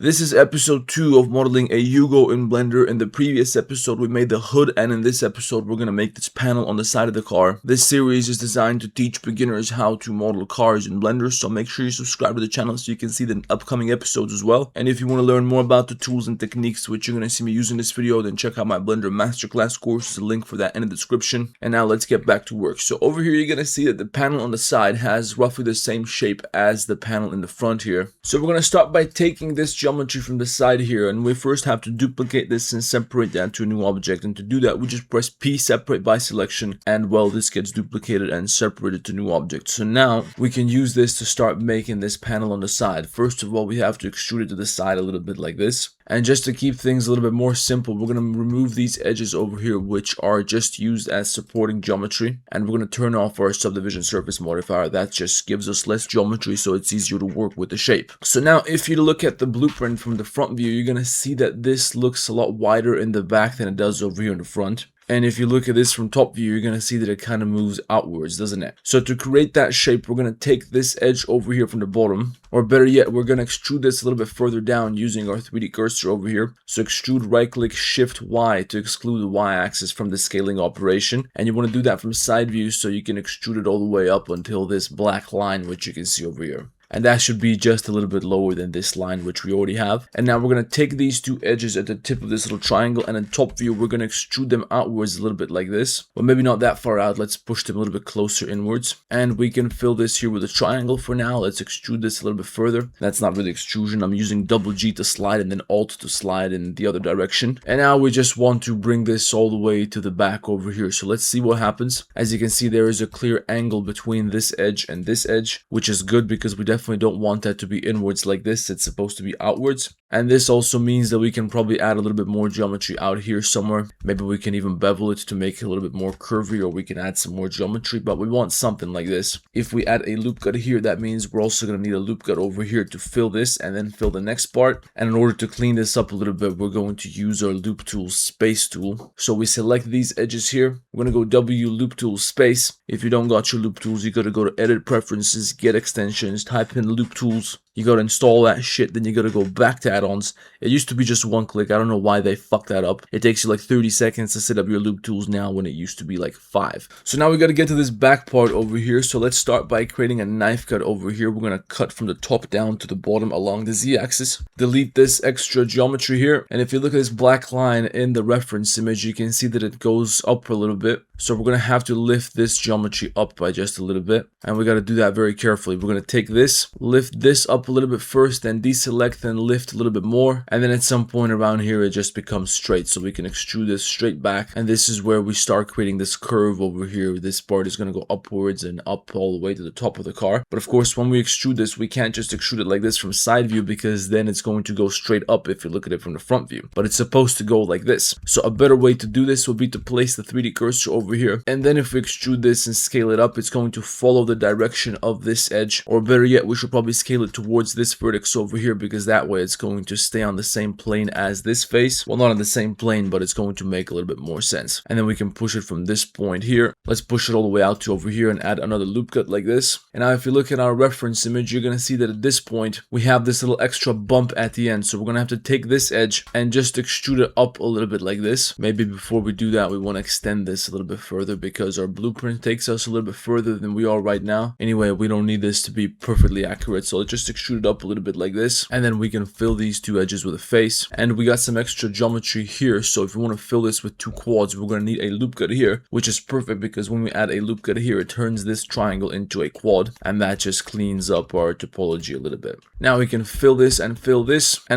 This is episode 2 of modeling a Yugo in Blender. In the previous episode we made the hood, and in this episode we're going to make this panel on the side of the car. This series is designed to teach beginners how to model cars in Blender, so make sure you subscribe to the channel so you can see the upcoming episodes as well. And if you want to learn more about the tools and techniques which you're going to see me use in this video, then check out my Blender masterclass course. There's a link for that in the description. And now let's get back to work. So over here you're going to see that the panel on the side has roughly the same shape as the panel in the front here. So we're going to start by taking this geometry from the side here, and we first have to duplicate this and separate that to a new object. And to do that we just press P, separate by selection, and well, this gets duplicated and separated to new object. So now we can use this to start making this panel on the side. First of all, we have to extrude it to the side a little bit like this. And just to keep things a little bit more simple, we're going to remove these edges over here which are just used as supporting geometry, and we're going to turn off our subdivision surface modifier. That just gives us less geometry, so it's easier to work with the shape. So now if you look at the blueprint from the front view, you're going to see that this looks a lot wider in the back than it does over here in the front. And if you look at this from top view, you're going to see that it kind of moves outwards, doesn't it? So to create that shape, we're going to take this edge over here from the bottom, or better yet, we're going to extrude this a little bit further down using our 3D cursor over here. So extrude, right click, shift Y to exclude the Y axis from the scaling operation. And you want to do that from side view so you can extrude it all the way up until this black line, which you can see over here. And that should be just a little bit lower than this line, which we already have. And now we're going to take these two edges at the tip of this little triangle, and in top view, we're going to extrude them outwards a little bit like this. But maybe not that far out. Let's push them a little bit closer inwards. And we can fill this here with a triangle for now. Let's extrude this a little bit further. That's not really extrusion. I'm using double G to slide and then Alt to slide in the other direction. And now we just want to bring this all the way to the back over here. So let's see what happens. As you can see, there is a clear angle between this edge and this edge, which is good because we definitely don't want that to be inwards like this. It's supposed to be outwards. And this also means that we can probably add a little bit more geometry out here somewhere. Maybe we can even bevel it to make it a little bit more curvy, or we can add some more geometry, but we want something like this. If we add a loop cut here, that means we're also going to need a loop cut over here to fill this and then fill the next part. And in order to clean this up a little bit, we're going to use our loop tool space tool. So we select these edges here. We're going to go W loop tool space. If you don't got your loop tools, you got to go to edit preferences, get extensions, type in loop tools. You gotta install that shit, then you gotta go back to add-ons. It used to be just one click. I don't know why they fucked that up. It takes you like 30 seconds to set up your loop tools now when it used to be like 5. So now we gotta get to this back part over here. So let's start by creating a knife cut over here. We're gonna cut from the top down to the bottom along the Z-axis. Delete this extra geometry here. And if you look at this black line in the reference image, you can see that it goes up a little bit. So we're gonna have to lift this geometry up by just a little bit. And we gotta do that very carefully. We're gonna take this, lift this up a little bit first, then deselect and lift a little bit more, and then at some point around here it just becomes straight, so we can extrude this straight back. And this is where we start creating this curve over here. This part is going to go upwards and up all the way to the top of the car. But of course, when we extrude this, we can't just extrude it like this from side view, because then it's going to go straight up if you look at it from the front view, but it's supposed to go like this. So a better way to do this would be to place the 3D cursor over here, and then if we extrude this and scale it up, it's going to follow the direction of this edge. Or better yet, we should probably scale it towards this vertex over here, because that way it's going to stay on the same plane as this face. Well, not on the same plane, but it's going to make a little bit more sense. And then we can push it from this point here. Let's push it all the way out to over here and add another loop cut like this. And now if you look at our reference image, you're going to see that at this point we have this little extra bump at the end. So we're going to have to take this edge and just extrude it up a little bit like this. Maybe before we do that, we want to extend this a little bit further, because our blueprint takes us a little bit further than we are right now. Anyway, we don't need this to be perfectly accurate, so let's just extrude it up a little bit like this, and then we can fill these two edges with a face. And we got some extra geometry here, so if we want to fill this with two quads, we're going to need a loop cut here, which is perfect because when we add a loop cut here, it turns this triangle into a quad, and that just cleans up our topology a little bit. Now we can fill this, and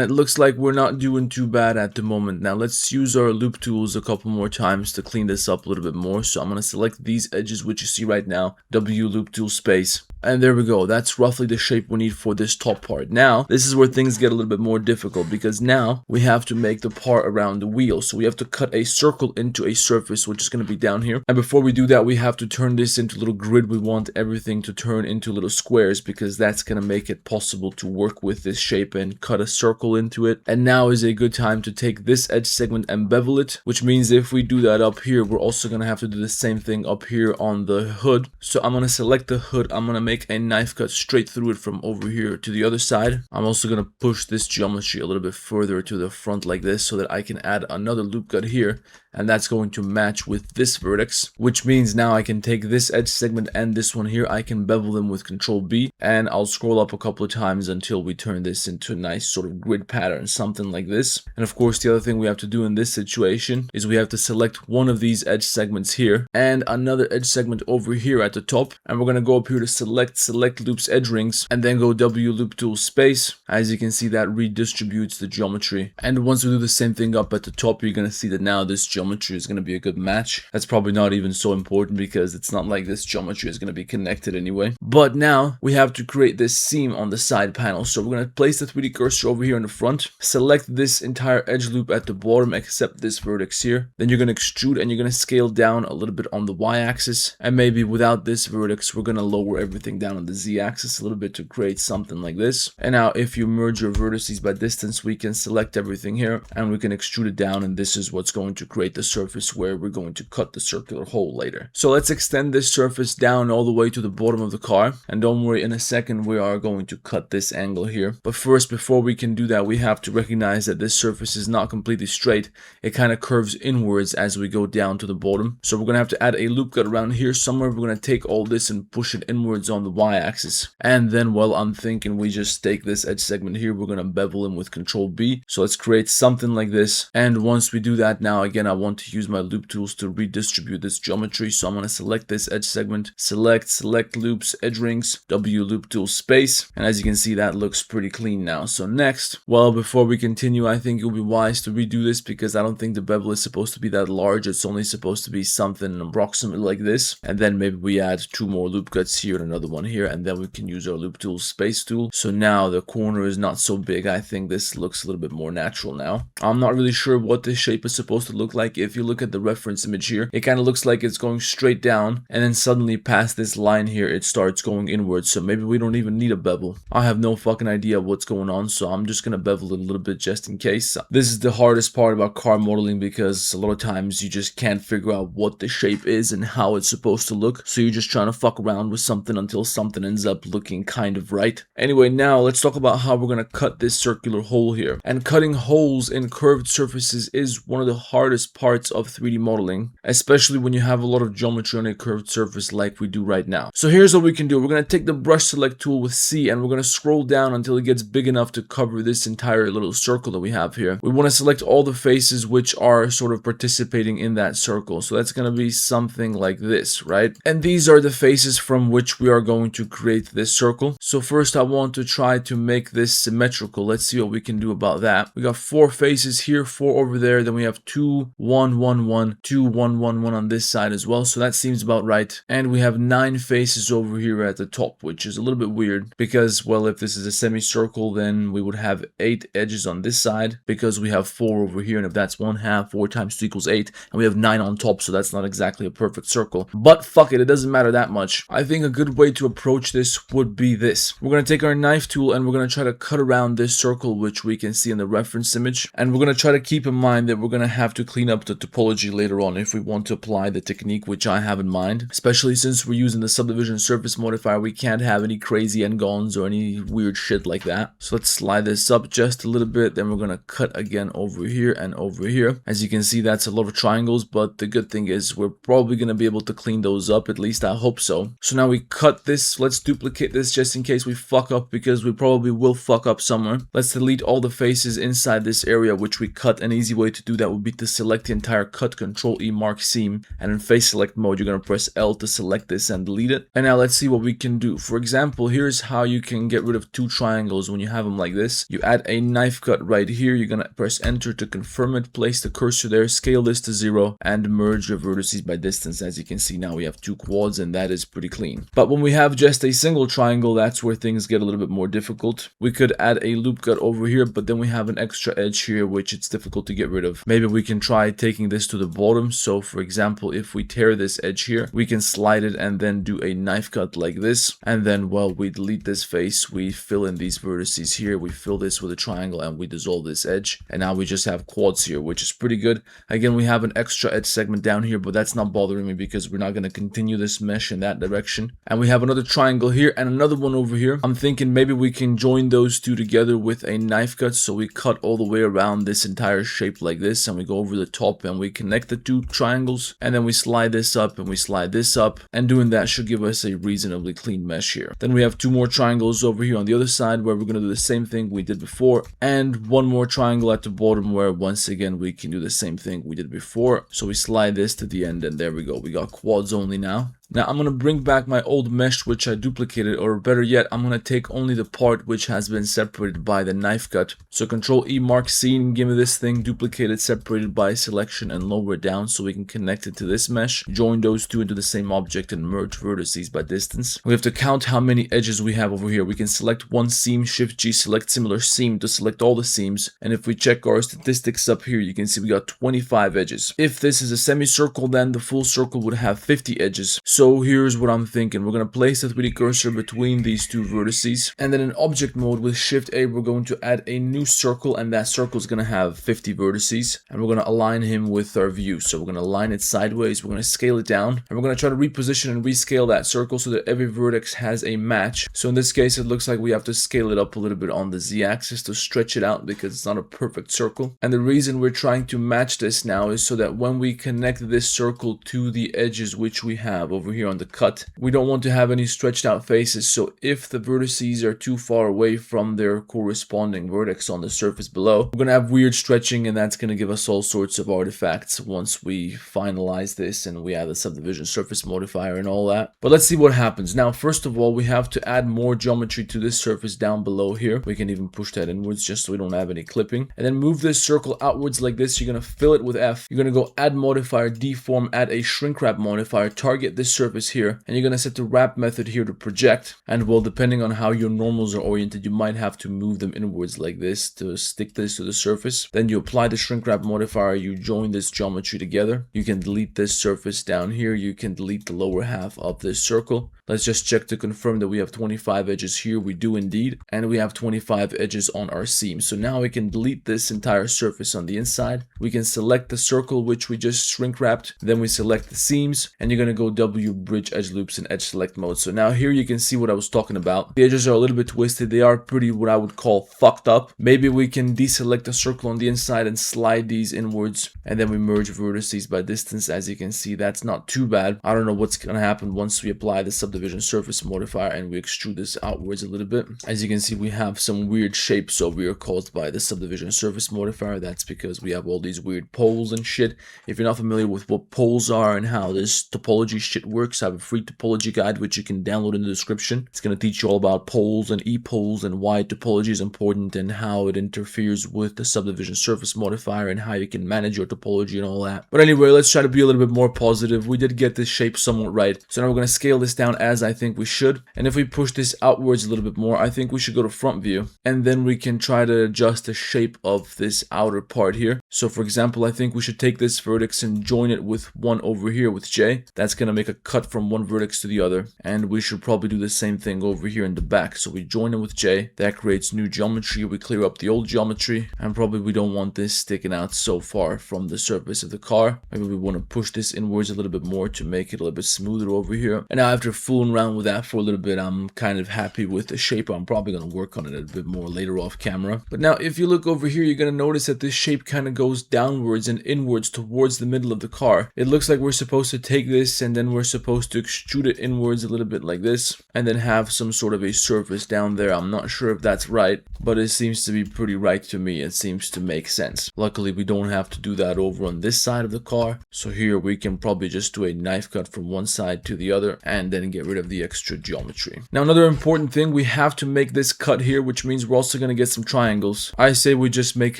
it looks like we're not doing too bad at the moment. Now let's use our loop tools a couple more times to clean this up a little bit more. So I'm going to select these edges which you see right now, W loop tool space, and there we go. That's roughly the shape we need for this top part. Now this is where things get a little bit more difficult, because now we have to make the part around the wheel. So we have to cut a circle into a surface, which is going to be down here. And before we do that, we have to turn this into a little grid. We want everything to turn into little squares, because that's going to make it possible to work with this shape and cut a circle into it. And now is a good time to take this edge segment and bevel it, which means if we do that up here, we're also going to have to do the same thing up here on the hood. So I'm going to select the hood. I'm going to make a knife cut straight through it from over here to the other side. I'm also going to push this geometry a little bit further to the front like this so that I can add another loop cut here, and that's going to match with this vertex, which means now I can take this edge segment and this one here, I can bevel them with Control B, and I'll scroll up a couple of times until we turn this into a nice sort of grid pattern, something like this. And of course, the other thing we have to do in this situation is we have to select one of these edge segments here and another edge segment over here at the top, and we're going to go up here to select loops edge rings, and then go W loop tool space. As you can see, that redistributes the geometry, and once we do the same thing up at the top, you're going to see that now this geometry is going to be a good match. That's probably not even so important because it's not like this geometry is going to be connected anyway. But now we have to create this seam on the side panel, so we're going to place the 3D cursor over here in the front, select this entire edge loop at the bottom except this vertex here, then you're going to extrude and you're going to scale down a little bit on the y-axis, and maybe without this vertex we're going to lower everything down on the z-axis a little bit to create something like this. And now if you merge your vertices by distance, we can select everything here and we can extrude it down, and this is what's going to create the surface where we're going to cut the circular hole later. So let's extend this surface down all the way to the bottom of the car, and don't worry, in a second we are going to cut this angle here. But first, before we can do that, we have to recognize that this surface is not completely straight. It kind of curves inwards as we go down to the bottom. So we're going to have to add a loop cut around here somewhere. We're going to take all this and push it inwards on the y-axis. And then, well, I'm thinking we just take this edge segment here, we're going to bevel in with Control B. So let's create something like this. And once we do that, now again, I want to use my loop tools to redistribute this geometry. So I'm going to select this edge segment, select loops, edge rings, W loop tool space. And as you can see, that looks pretty clean now. So next, well, before we continue, I think it would be wise to redo this because I don't think the bevel is supposed to be that large. It's only supposed to be something approximately like this. And then maybe we add 2 more loop cuts here and another one here, and then we can use our loop tool space tool. So now the corner is not so big. I think this looks a little bit more natural now. I'm not really sure what this shape is supposed to look like. If you look at the reference image here, it kind of looks like it's going straight down, and then suddenly past this line here it starts going inwards. So maybe we don't even need a bevel. I have no fucking idea what's going on, so I'm just gonna bevel it a little bit just in case. This is the hardest part about car modeling because a lot of times you just can't figure out what the shape is and how it's supposed to look, so you're just trying to fuck around with something until something ends up looking kind of right. Anyway, now let's talk about how we're gonna cut this circular hole here. And cutting holes in curved surfaces is one of the hardest parts of 3D modeling, especially when you have a lot of geometry on a curved surface like we do right now. So here's what we can do. We're going to take the brush select tool with C, and we're going to scroll down until it gets big enough to cover this entire little circle that we have here. We want to select all the faces which are sort of participating in that circle. So that's going to be something like this, right? And these are the faces from which we are going to create this circle. So first I want to try to make this symmetrical. Let's see what we can do about that. We got 4 faces here, 4 over there, then we have 2, 1, 1, 1, 2, 1, 1, 1 on this side as well. So that seems about right. And we have 9 faces over here at the top, which is a little bit weird because, well, if this is a semicircle, then we would have 8 edges on this side because we have 4 over here. And if that's 1/2, 4 times 2 equals 8, and we have 9 on top, so that's not exactly a perfect circle. But fuck it, it doesn't matter that much. I think a good way to approach this would be this. We're going to take our knife tool and we're going to try to cut around this circle, which we can see in the reference image. And we're going to try to keep in mind that we're going to have to clean up the topology later on if we want to apply the technique which I have in mind. Especially since we're using the subdivision surface modifier, we can't have any crazy n-gons or any weird shit like that. So let's slide this up just a little bit. Then we're going to cut again over here and over here. As you can see, that's a lot of triangles, but the good thing is we're probably going to be able to clean those up. At least I hope so. So now we cut this. Let's duplicate this just in case we fuck up, because we probably will fuck up somewhere. Let's delete all the faces inside this area which we cut. An easy way to do that would be to select the entire cut, Control E, mark seam, and in face select mode you're going to press L to select this and delete it. And now let's see what we can do. For example, here's how you can get rid of 2 triangles when you have them like this. You add a knife cut right here. You're going to press enter to confirm it, place the cursor there, scale this to 0, and merge your vertices by distance. As you can see, now we have 2 quads, and that is pretty clean. But when we have just a single triangle, that's where things get a little bit more difficult. We could add a loop cut over here, but then we have an extra edge here which it's difficult to get rid of. Maybe we can try by taking this to the bottom. So for example, if we tear this edge here, we can slide it and then do a knife cut like this. And then, well, we delete this face, we fill in these vertices here, we fill this with a triangle, and we dissolve this edge. And now we just have quads here, which is pretty good. Again, we have an extra edge segment down here, but that's not bothering me because we're not going to continue this mesh in that direction. And we have another triangle here and another one over here. I'm thinking maybe we can join those two together with a knife cut. So we cut all the way around this entire shape like this, and we go over the top and we connect the two triangles, and then we slide this up and we slide this up, and doing that should give us a reasonably clean mesh here. Then we have two more triangles over here on the other side where we're going to do the same thing we did before, and one more triangle at the bottom where once again we can do the same thing we did before. So we slide this to the end, and there we go. We got quads only now. Now I'm going to bring back my old mesh which I duplicated, or better yet, I'm going to take only the part which has been separated by the knife cut. So Control E, mark scene, give me this thing, duplicate it, separated by selection, and lower it down so we can connect it to this mesh. Join those two into the same object and merge vertices by distance. We have to count how many edges we have over here. We can select one seam, Shift G, select similar seam to select all the seams. And if we check our statistics up here, you can see we got 25 edges. If this is a semicircle, then the full circle would have 50 edges. So here's what I'm thinking. We're going to place the 3D cursor between these two vertices, and then in object mode with Shift A, we're going to add a new circle, and that circle is going to have 50 vertices, and we're going to align him with our view. So we're going to align it sideways, we're going to scale it down, and we're going to try to reposition and rescale that circle so that every vertex has a match. So in this case, it looks like we have to scale it up a little bit on the Z-axis to stretch it out because it's not a perfect circle. And the reason we're trying to match this now is so that when we connect this circle to the edges which we have over here on the cut, we don't want to have any stretched out faces. So if the vertices are too far away from their corresponding vertex on the surface below, we're going to have weird stretching, and that's going to give us all sorts of artifacts once we finalize this and we add the subdivision surface modifier and all that. But let's see what happens. Now, first of all, we have to add more geometry to this surface down below here. We can even push that inwards just so we don't have any clipping, and then move this circle outwards like this. You're going to fill it with F. You're going to go add modifier, deform, add a shrink wrap modifier, target this surface here, and you're going to set the wrap method here to project. And well, depending on how your normals are oriented, you might have to move them inwards like this to stick this to the surface. Then you apply the shrink wrap modifier, you join this geometry together. You can delete this surface down here, you can delete the lower half of this circle. Let's just check to confirm that we have 25 edges here. We do indeed, and we have 25 edges on our seam. So now we can delete this entire surface on the inside. We can select the circle which we just shrink wrapped, then we select the seams, and you're going to go W, bridge edge loops, in edge select mode. So now here you can see what I was talking about. The edges are a little bit twisted. They are pretty what I would call fucked up. Maybe we can deselect the circle on the inside and slide these inwards, and then we merge vertices by distance. As you can see, that's not too bad. I don't know what's going to happen once we apply the subdivision surface modifier and we extrude this outwards a little bit. As you can see, we have some weird shapes over here caused by the subdivision surface modifier. That's because we have all these weird poles and shit. If you're not familiar with what poles are and how this topology shit works, I have a free topology guide which you can download in the description. It's going to teach you all about poles and e-poles and why topology is important and how it interferes with the subdivision surface modifier and how you can manage your topology and all that. But anyway, let's try to be a little bit more positive. We did get this shape somewhat right. So now we're going to scale this down as I think we should. And if we push this outwards a little bit more, I think we should go to front view. And then we can try to adjust the shape of this outer part here. So for example, I think we should take this vertex and join it with one over here with J. That's going to make a cut from one vertex to the other. And we should probably do the same thing over here in the back. So we join it with J. That creates new geometry. We clear up the old geometry. And probably we don't want this sticking out so far from the surface of the car. Maybe we want to push this inwards a little bit more to make it a little bit smoother over here. And now after fooling around with that for a little bit, I'm kind of happy with the shape. I'm probably going to work on it a bit more later off camera. But now if you look over here, you're going to notice that this shape kind of goes downwards and inwards towards the middle of the car. It looks like we're supposed to take this and then we're supposed to extrude it inwards a little bit like this and then have some sort of a surface down there. I'm not sure if that's right, but it seems to be pretty right to me. It seems to make sense. Luckily, we don't have to do that over on this side of the car. So here we can probably just do a knife cut from one side to the other and then get rid of the extra geometry. Now, another important thing, we have to make this cut here, which means we're also going to get some triangles. I say we just make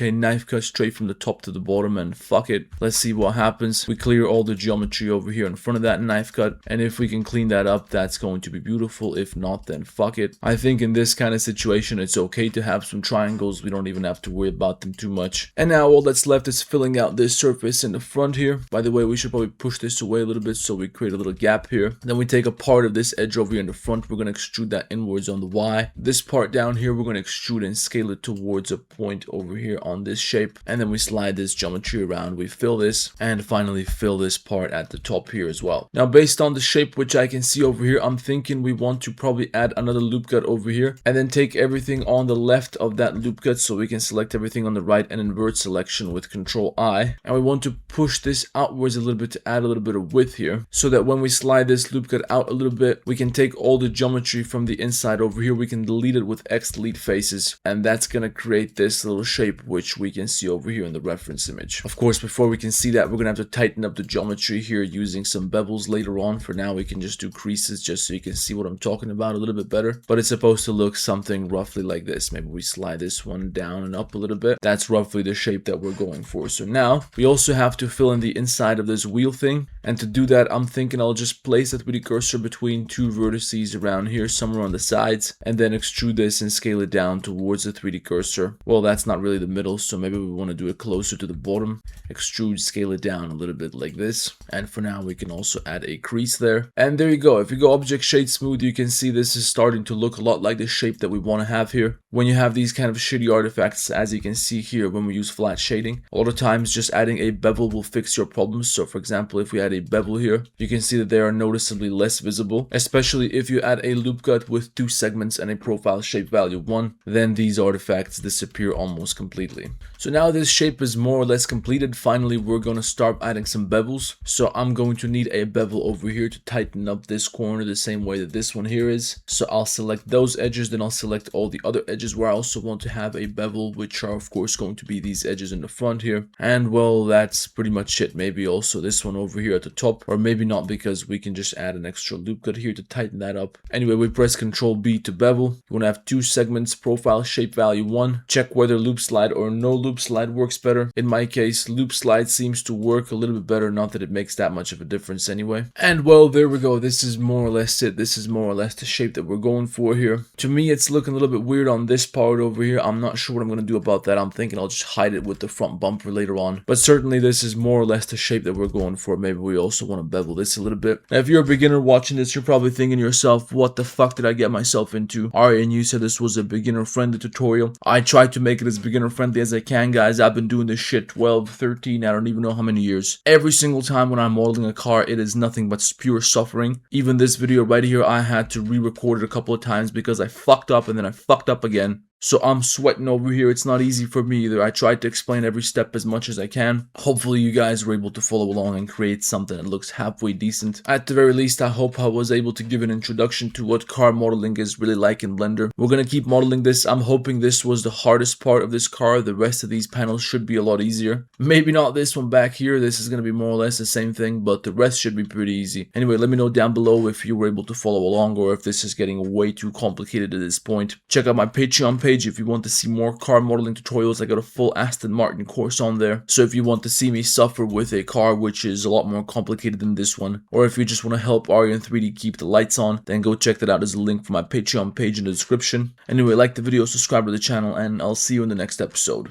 a knife cut straight from the top top to the bottom, and fuck it. Let's see what happens. We clear all the geometry over here in front of that knife cut, and if we can clean that up, that's going to be beautiful. If not, then fuck it. I think in this kind of situation, it's okay to have some triangles. We don't even have to worry about them too much. And now all that's left is filling out this surface in the front here. By the way, we should probably push this away a little bit so we create a little gap here. Then we take a part of this edge over here in the front. We're going to extrude that inwards on the Y. This part down here, we're going to extrude and scale it towards a point over here on this shape. And then we slide this geometry around. We fill this and finally fill this part at the top here as well. Now, based on the shape which I can see over here, I'm thinking we want to probably add another loop cut over here and then take everything on the left of that loop cut so we can select everything on the right and invert selection with Control I. And we want to push this outwards a little bit to add a little bit of width here so that when we slide this loop cut out a little bit, we can take all the geometry from the inside over here. We can delete it with X delete faces, and that's going to create this little shape which we can see over here in the reference image. Of course, before we can see that, we're going to have to tighten up the geometry here using some bevels later on. For now, we can just do creases just so you can see what I'm talking about a little bit better. But it's supposed to look something roughly like this. Maybe we slide this one down and up a little bit. That's roughly the shape that we're going for. So now we also have to fill in the inside of this wheel thing. And to do that, I'm thinking I'll just place that 3D cursor between two vertices around here, somewhere on the sides, and then extrude this and scale it down towards the 3D cursor. Well, that's not really the middle, so maybe we want to do it closer to the bottom. Extrude, scale it down a little bit like this. And for now, we can also add a crease there. And there you go. If you go Object Shade Smooth, you can see this is starting to look a lot like the shape that we want to have here. When you have these kind of shitty artifacts, as you can see here, when we use flat shading, a lot of times just adding a bevel will fix your problems. So for example, if we add a bevel here, you can see that they are noticeably less visible, especially if you add a loop cut with 2 segments and a profile shape value 1, then these artifacts disappear almost completely. So now this shape is more or less completed. Finally, we're going to start adding some bevels. So I'm going to need a bevel over here to tighten up this corner the same way that this one here is. So I'll select those edges, then I'll select all the other edges where I also want to have a bevel, which are of course going to be these edges in the front here. And well, that's pretty much it. Maybe also this one over here at the top, or maybe not, because we can just add an extra loop cut here to tighten that up. Anyway, we press Control B to bevel. You want to have 2 segments, profile shape value 1. Check whether loop slide or no loop slide works better. In my case, loop slide seems to work a little bit better, not that it makes that much of a difference anyway. And well, there we go. This is more or less it. This is more or less the shape that we're going for here. To me, it's looking a little bit weird on this part over here. I'm not sure what I'm going to do about that. I'm thinking I'll just hide it with the front bumper later on. But certainly this is more or less the shape that we're going for. Maybe we also want to bevel this a little bit. Now, if you're a beginner watching this, you're probably thinking to yourself, what the fuck did I get myself into? Alright, and you said this was a beginner friendly tutorial. I tried to make it as beginner friendly as I can, guys. I've been doing this shit 12, 13, I don't even know how many years. Every single time when I'm modeling a car, it is nothing but pure suffering. Even this video right here, I had to re-record it a couple of times because I fucked up and then I fucked up again. So I'm sweating over here. It's not easy for me either. I tried to explain every step as much as I can. Hopefully you guys were able to follow along and create something that looks halfway decent. At the very least, I hope I was able to give an introduction to what car modeling is really like in Blender. We're going to keep modeling this. I'm hoping this was the hardest part of this car. The rest of these panels should be a lot easier. Maybe not this one back here. This is going to be more or less the same thing, but the rest should be pretty easy. Anyway, let me know down below if you were able to follow along or if this is getting way too complicated at this point. Check out my Patreon page if you want to see more car modeling tutorials. I got a full Aston Martin course on there. So if you want to see me suffer with a car which is a lot more complicated than this one, or if you just want to help Aryan 3D keep the lights on, then go check that out. There's a link for my Patreon page in the description. Anyway, like the video, subscribe to the channel, and I'll see you in the next episode.